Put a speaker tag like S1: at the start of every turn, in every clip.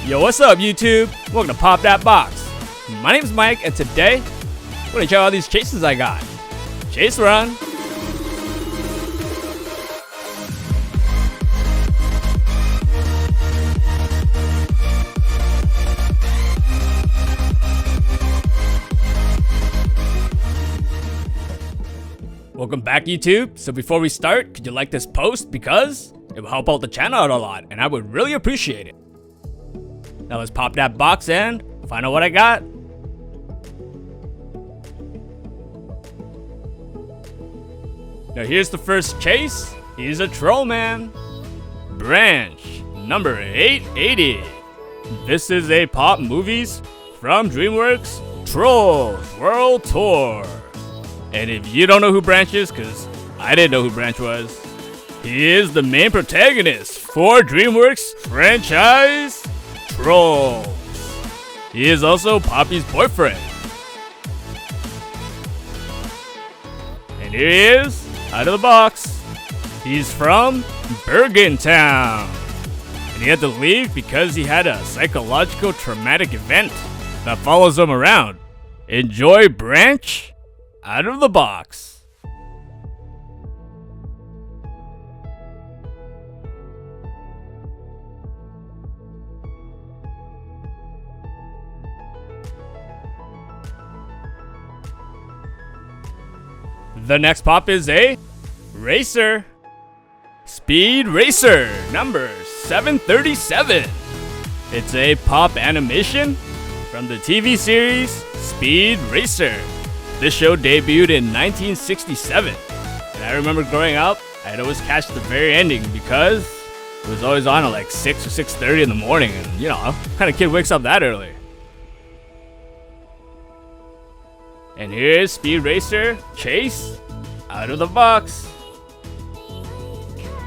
S1: Yo, what's up, YouTube? Welcome to Pop That Box. My name's Mike, and today, I'm gonna show you all these chases I got. Chase run. Welcome back, YouTube. So before we start, could you like this post because it will help out the channel out a lot, and I would really appreciate it. Now let's pop that box and find out what I got. Now here's the first chase. He's a troll man. Branch number 880. This is a Pop Movies from DreamWorks Trolls World Tour. And if you don't know who Branch is, because I didn't know who Branch was, he is the main protagonist for DreamWorks franchise Trolls. He is also Poppy's boyfriend. And here he is, out of the box. He's from Bergen Town. And he had to leave because he had a psychological traumatic event that follows him around. Enjoy Branch out of the box. The next pop is a racer. Speed Racer number 737. It's a pop animation from the TV series Speed Racer. This show debuted in 1967. And I remember growing up, I'd always catch the very ending because it was always on at like 6 or 6:30 in the morning. And you know, what kind of kid wakes up that early? And here's Speed Racer Chase out of the box.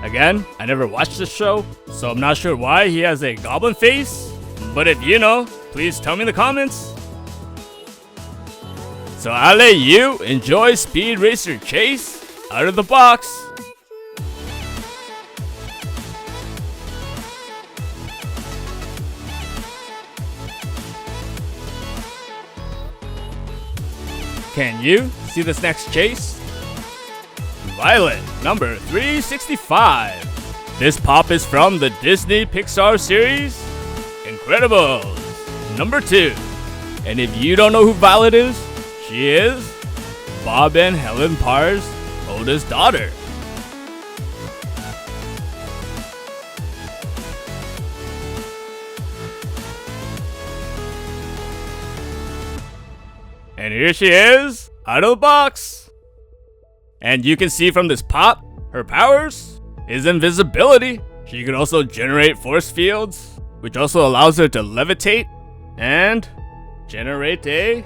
S1: Again, I never watched this show, so I'm not sure why he has a goblin face. But if you know, please tell me in the comments. So I'll let you enjoy Speed Racer Chase out of the box. Can you see this next chase? Violet, number 365. This pop is from the Disney Pixar series Incredibles, number 2. And if you don't know who Violet is, she is Bob and Helen Parr's oldest daughter. And here she is, out of the box. And you can see from this pop, her powers is invisibility. She can also generate force fields, which also allows her to levitate and generate a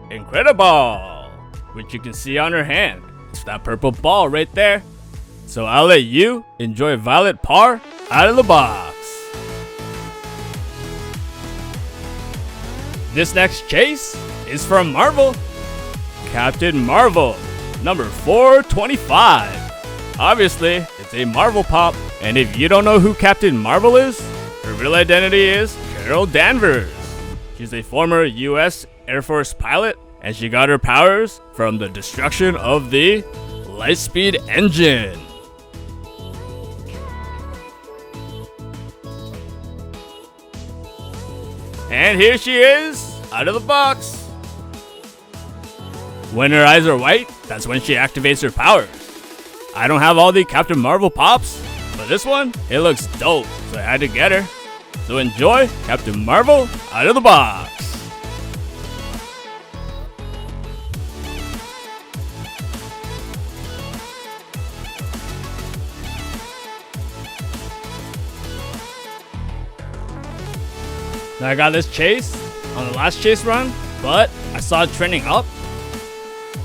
S1: Incrediball, which you can see on her hand. It's that purple ball right there. So I'll let you enjoy Violet Parr out of the box. This next chase is from Marvel. Captain Marvel, number 425. Obviously, it's a Marvel pop, and if you don't know who Captain Marvel is, her real identity is Carol Danvers. She's a former US Air Force pilot, and she got her powers from the destruction of the Lightspeed engine. And here she is, out of the box. When her eyes are white, that's when she activates her powers. I don't have all the Captain Marvel pops, but this one, it looks dope, so I had to get her. So enjoy Captain Marvel out of the box. Now I got this chase on the last chase run, but I saw it trending up,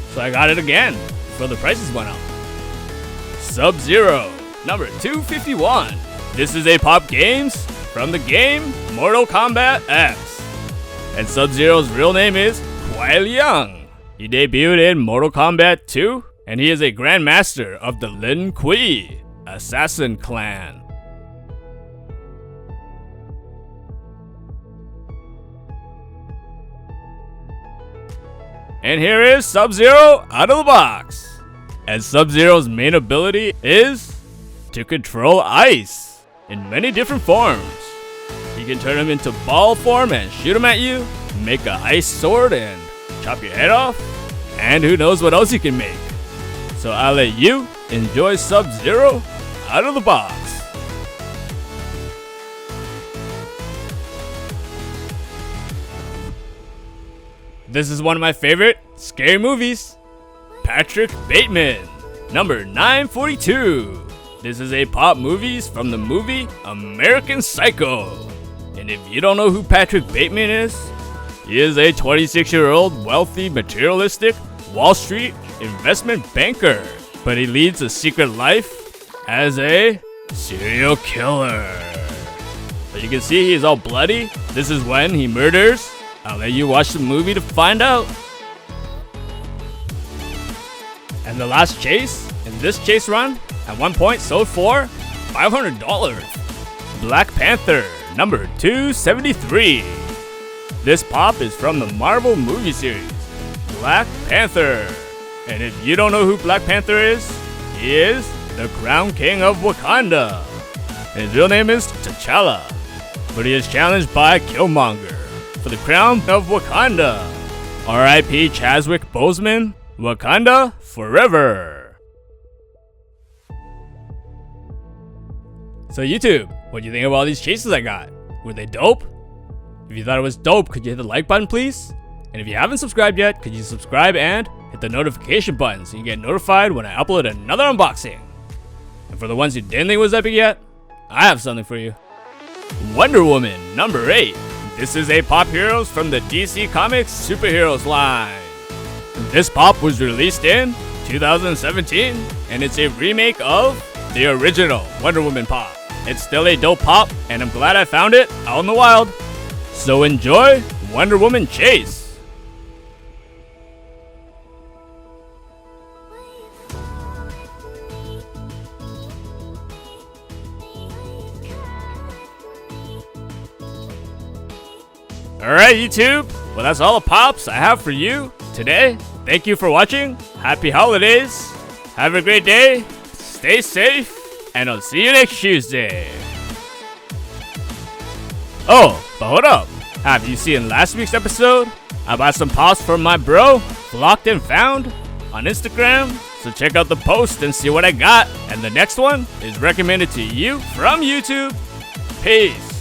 S1: so I got it again before the prices went up. SubZero, number 251. This is a pop games from the game Mortal Kombat X. And SubZero's real name is Kuai Liang. He debuted in Mortal Kombat 2, and he is a Grandmaster of the Lin Kuei Assassin Clan. And here is SubZero out of the box. And SubZero's main ability is to control ice in many different forms. You can turn him into ball form and shoot him at you, make an ice sword and chop your head off, and who knows what else you can make. So I'll let you enjoy SubZero out of the box. This is one of my favorite scary movies. Patrick Bateman, number 942. This is a pop movies from the movie American Psycho. And if you don't know who Patrick Bateman is, he is a 26-year-old wealthy, materialistic Wall Street investment banker. But he leads a secret life as a serial killer. So you can see he's all bloody. This is when he murders. I'll let you watch the movie to find out. And the last chase in this chase run at one point sold for $500. Black Panther, number 273. This pop is from the Marvel movie series, Black Panther. And if you don't know who Black Panther is, he is the Crown King of Wakanda. His real name is T'Challa, but he is challenged by Killmonger for the crown of Wakanda. R.I.P. Chadwick Boseman, Wakanda forever. So YouTube, what do you think of all these chases I got? Were they dope? If you thought it was dope, could you hit the like button please? And if you haven't subscribed yet, could you subscribe and hit the notification button so you get notified when I upload another unboxing? And for the ones who didn't think it was epic yet, I have something for you. Wonder Woman, number 8. This is a pop heroes from the DC Comics superheroes line. This pop was released in 2017, and it's a remake of the original Wonder Woman pop. It's still a dope pop, and I'm glad I found it out in the wild. So enjoy Wonder Woman Chase. Alright YouTube, well that's all the pops I have for you today. Thank you for watching, happy holidays, have a great day, stay safe, and I'll see you next Tuesday. Oh, but hold up, have you seen last week's episode? I bought some pops from my bro, Flocked and Found, on Instagram, so check out the post and see what I got. And the next one is recommended to you from YouTube. Peace.